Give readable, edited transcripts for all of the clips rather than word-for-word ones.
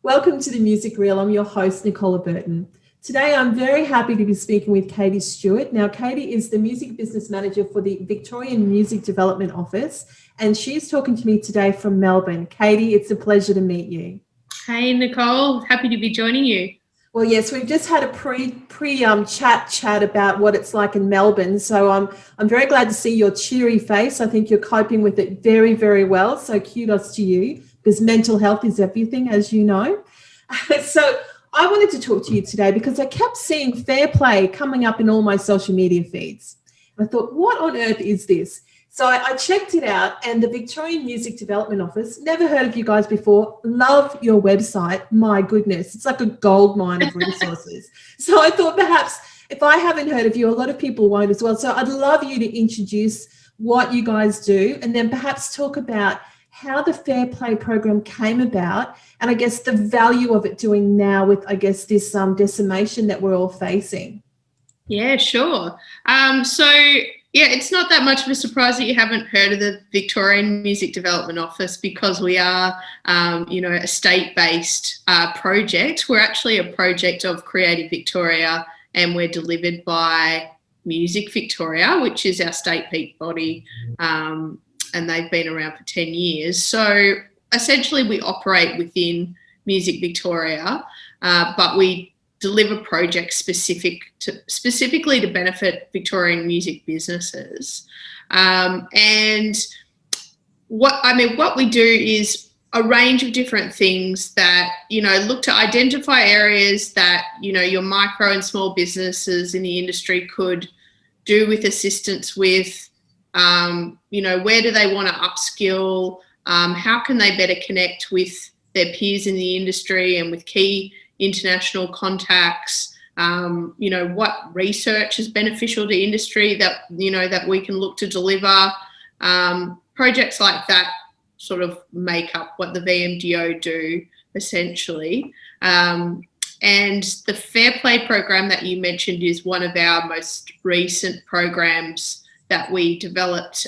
Welcome to the Music Reel. I'm your host, Nicola Burton. Today, I'm very happy to be speaking with Katie Stewart. Now, Katie is the Music Business Manager for the Victorian Music Development Office, and she's talking to me today from Melbourne. Katie, it's a pleasure to meet you. Hey, Nicole. Happy to be joining you. Well, yes, we've just had a chat about what it's like in Melbourne. So I'm very glad to see your cheery face. I think you're coping with it very, very well. So kudos to you, because mental health is everything, as you know. So I wanted to talk to you today because I kept seeing Fair Play coming up in all my social media feeds. I thought, what on earth is this? So I checked it out, and the Victorian Music Development Office, never heard of you guys before, love your website. My goodness, it's like a gold mine of resources. So I thought perhaps if I haven't heard of you, a lot of people won't as well. So I'd love you to introduce what you guys do, and then perhaps talk about how the Fair Play program came about, and I guess the value of it doing now with, I guess, this decimation that we're all facing. Yeah, sure. Yeah, it's not that much of a surprise that you haven't heard of the Victorian Music Development Office, because we are, a state-based project. We're actually a project of Creative Victoria, and we're delivered by Music Victoria, which is our state peak body, and they've been around for 10 years. So essentially we operate within Music Victoria, but we deliver projects specifically to benefit Victorian music businesses. And what we do is a range of different things that, look to identify areas that, your micro and small businesses in the industry could do with assistance with, where do they want to upskill? How can they better connect with their peers in the industry and with key international contacts? What research is beneficial to industry that we can look to deliver. Projects like that sort of make up what the VMDO do, essentially. And the Fair Play program that you mentioned is one of our most recent programs that we developed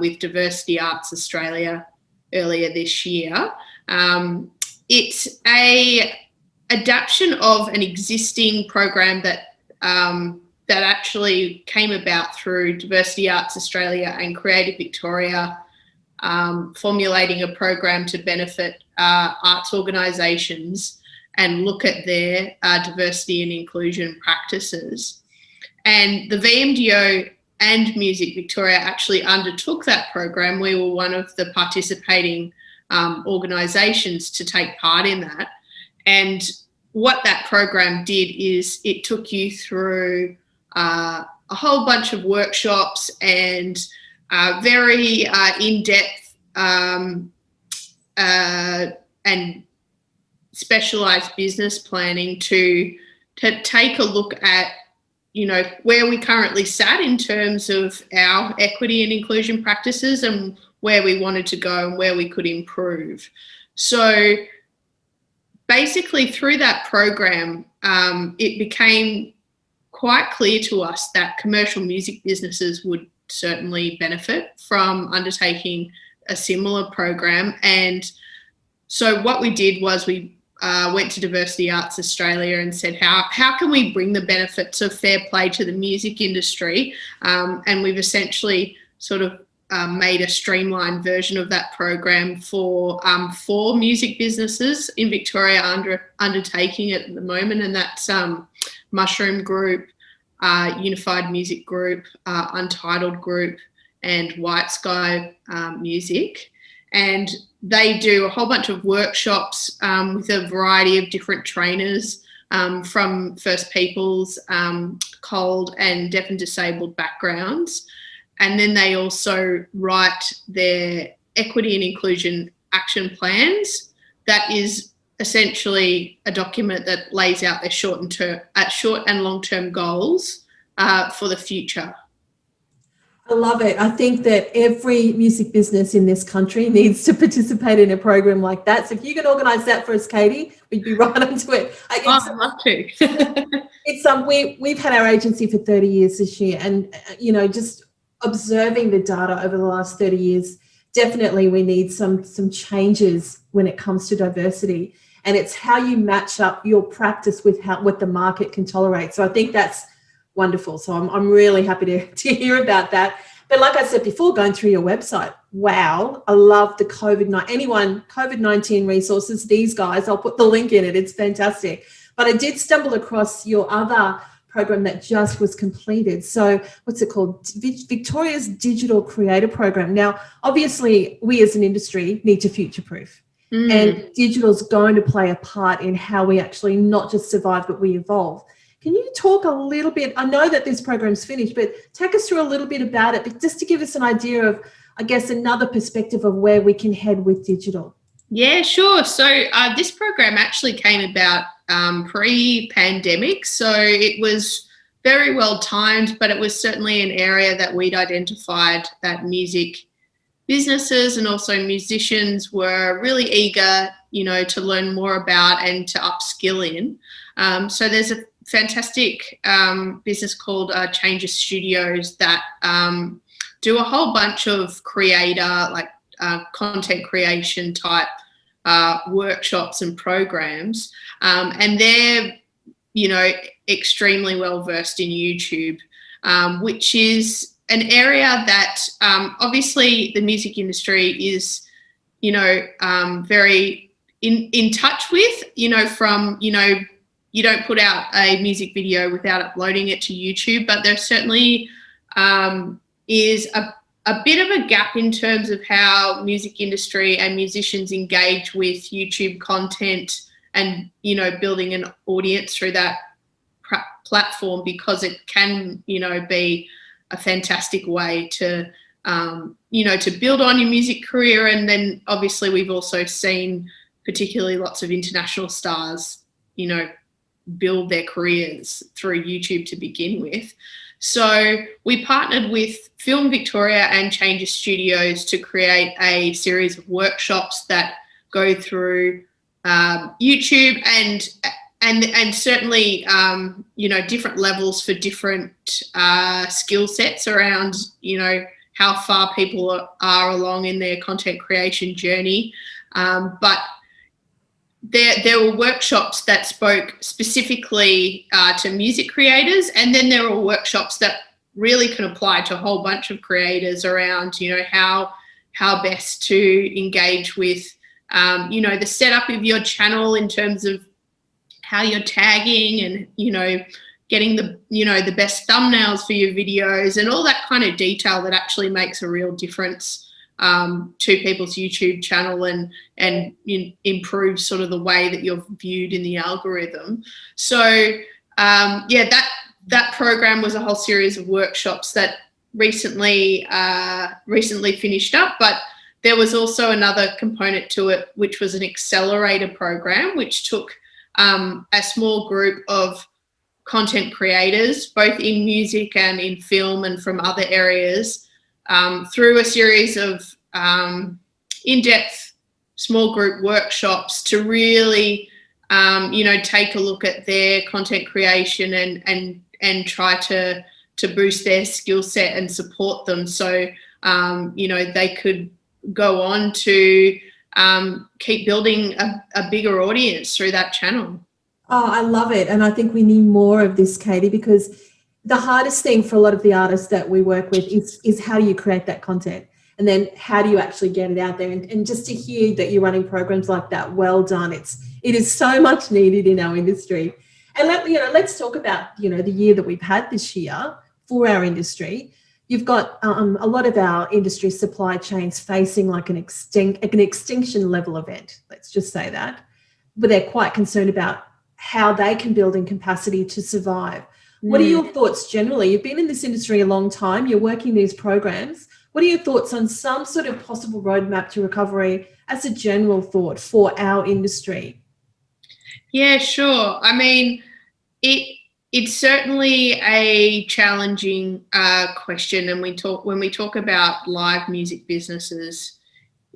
with Diversity Arts Australia earlier this year. It's a adaptation of an existing program that actually came about through Diversity Arts Australia and Creative Victoria, formulating a program to benefit arts organisations and look at their diversity and inclusion practices. And the VMDO and Music Victoria actually undertook that program. We were one of the participating organisations to take part in that. And what that program did is it took you through a whole bunch of workshops and very in-depth and specialised business planning to take a look at, where we currently sat in terms of our equity and inclusion practices and where we wanted to go and where we could improve. So basically, through that program, it became quite clear to us that commercial music businesses would certainly benefit from undertaking a similar program. And so what we did was we went to Diversity Arts Australia and said, how can we bring the benefits of fair play to the music industry? And we've essentially sort of made a streamlined version of that program for music businesses in Victoria undertaking it at the moment, and that's Mushroom Group, Unified Music Group, Untitled Group, and White Sky Music. And they do a whole bunch of workshops with a variety of different trainers from First Peoples, cold and deaf and disabled backgrounds. And then they also write their equity and inclusion action plans. That is essentially a document that lays out their short and long-term goals for the future. I love it. I think that every music business in this country needs to participate in a program like that. So if you can organise that for us, Katie, we'd be right onto it. I'd love to. We've had our agency for 30 years this year, and just observing the data over the last 30 years, definitely we need some changes when it comes to diversity. and it's how you match up your practice with what the market can tolerate. So I think that's wonderful. So I'm really happy to hear about that. But like I said before, going through your website, wow, I love the COVID-19 resources. These guys, I'll put the link in it. It's fantastic. But I did stumble across your other program that just was completed. So what's it called? Victoria's Digital Creator Program. Now, obviously, we as an industry need to future-proof. And digital is going to play a part in how we actually not just survive, but we evolve. Can you talk a little bit? I know that this program's finished, but take us through a little bit about it, but just to give us an idea of, I guess, another perspective of where we can head with digital. Yeah, sure. So this program actually came about pre-pandemic, so it was very well timed, but it was certainly an area that we'd identified that music businesses and also musicians were really eager, to learn more about and to upskill in. So there's a fantastic business called Changes Studios that do a whole bunch of creator, like content creation type workshops and programs. And they're, extremely well versed in YouTube, which is an area that obviously the music industry is, very in touch with, from, you don't put out a music video without uploading it to YouTube, but there certainly is a bit of a gap in terms of how music industry and musicians engage with YouTube content and, building an audience through that platform, because it can, be a fantastic way to, to build on your music career. And then obviously we've also seen particularly lots of international stars, build their careers through YouTube to begin with. So we partnered with Film Victoria and Changes Studios to create a series of workshops that go through YouTube and certainly different levels for different skill sets around how far people are along in their content creation journey, but there were workshops that spoke specifically to music creators, and then there were workshops that really can apply to a whole bunch of creators around, how best to engage with, the setup of your channel in terms of how you're tagging and, getting the best thumbnails for your videos and all that kind of detail that actually makes a real difference to people's YouTube channel and improve sort of the way that you're viewed in the algorithm. So that program was a whole series of workshops that recently finished up, but there was also another component to it, which was an accelerator program, which took a small group of content creators, both in music and in film and from other areas, through a series of in-depth small group workshops to really, take a look at their content creation and try to boost their skill set and support them. So, they could go on to keep building a bigger audience through that channel. Oh, I love it. And I think we need more of this, Katie, because the hardest thing for a lot of the artists that we work with is how do you create that content? And then how do you actually get it out there? And just to hear that you're running programs like that, well done. It is so much needed in our industry. And let's talk about, the year that we've had this year for our industry. You've got a lot of our industry supply chains facing like an extinction level event. Let's just say that. But they're quite concerned about how they can build in capacity to survive. What are your thoughts generally? You've been in this industry a long time. You're working these programs. What are your thoughts on some sort of possible roadmap to recovery as a general thought for our industry? Yeah, sure. I mean, it's certainly a challenging question, and when we talk about live music businesses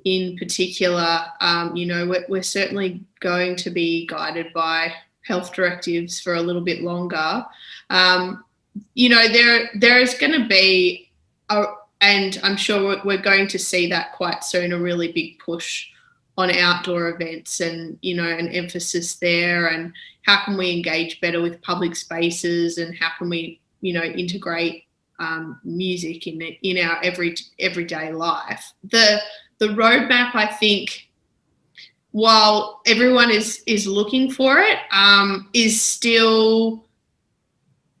in particular, we're certainly going to be guided by health directives for a little bit longer. There is going to be, and I'm sure we're going to see that quite soon, a really big push outdoor events, and an emphasis there, and how can we engage better with public spaces, and how can we integrate music in our everyday life. The roadmap, I think, while everyone is looking for it, is still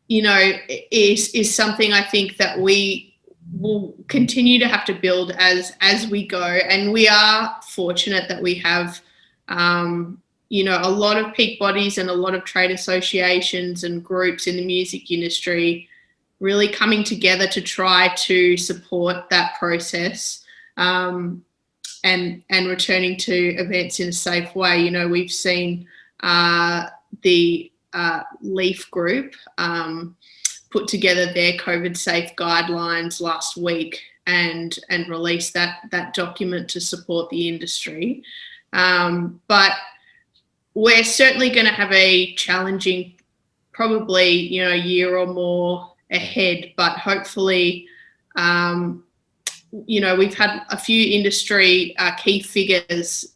is something I think that we will continue to have to build as we go. And we are fortunate that we have a lot of peak bodies and a lot of trade associations and groups in the music industry really coming together to try to support that process, and returning to events in a safe way. We've seen the Leaf Group put together their COVID safe guidelines last week and release that document to support the industry. But we're certainly going to have a challenging, probably, year or more ahead, but hopefully, we've had a few industry key figures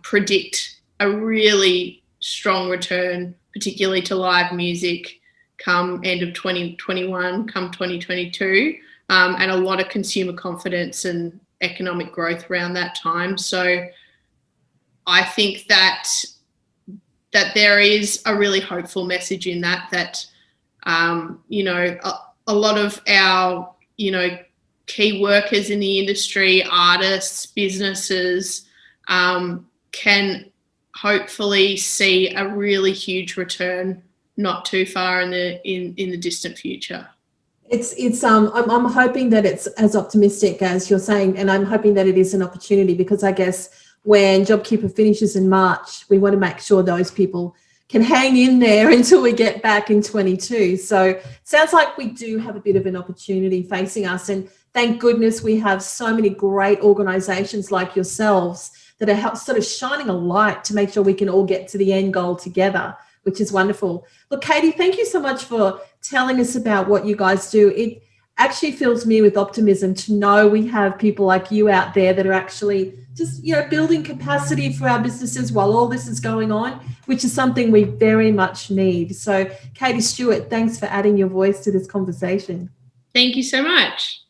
predict a really strong return, particularly to live music, come end of 2021, come 2022, and a lot of consumer confidence and economic growth around that time. So I think that there is a really hopeful message in that a lot of our key workers in the industry, artists, businesses, can hopefully see a really huge return not too far in the distant future. I'm hoping that it's as optimistic as you're saying, and I'm hoping that it is an opportunity, because I guess when JobKeeper finishes in March, we want to make sure those people can hang in there until we get back in 22. So it sounds like we do have a bit of an opportunity facing us, and thank goodness we have so many great organisations like yourselves that are sort of shining a light to make sure we can all get to the end goal together, which is wonderful. Look, Katie, thank you so much for telling us about what you guys do. It actually fills me with optimism to know we have people like you out there that are actually just, building capacity for our businesses while all this is going on, which is something we very much need. So, Katie, Stewart, thanks for adding your voice to this conversation. Thank you so much.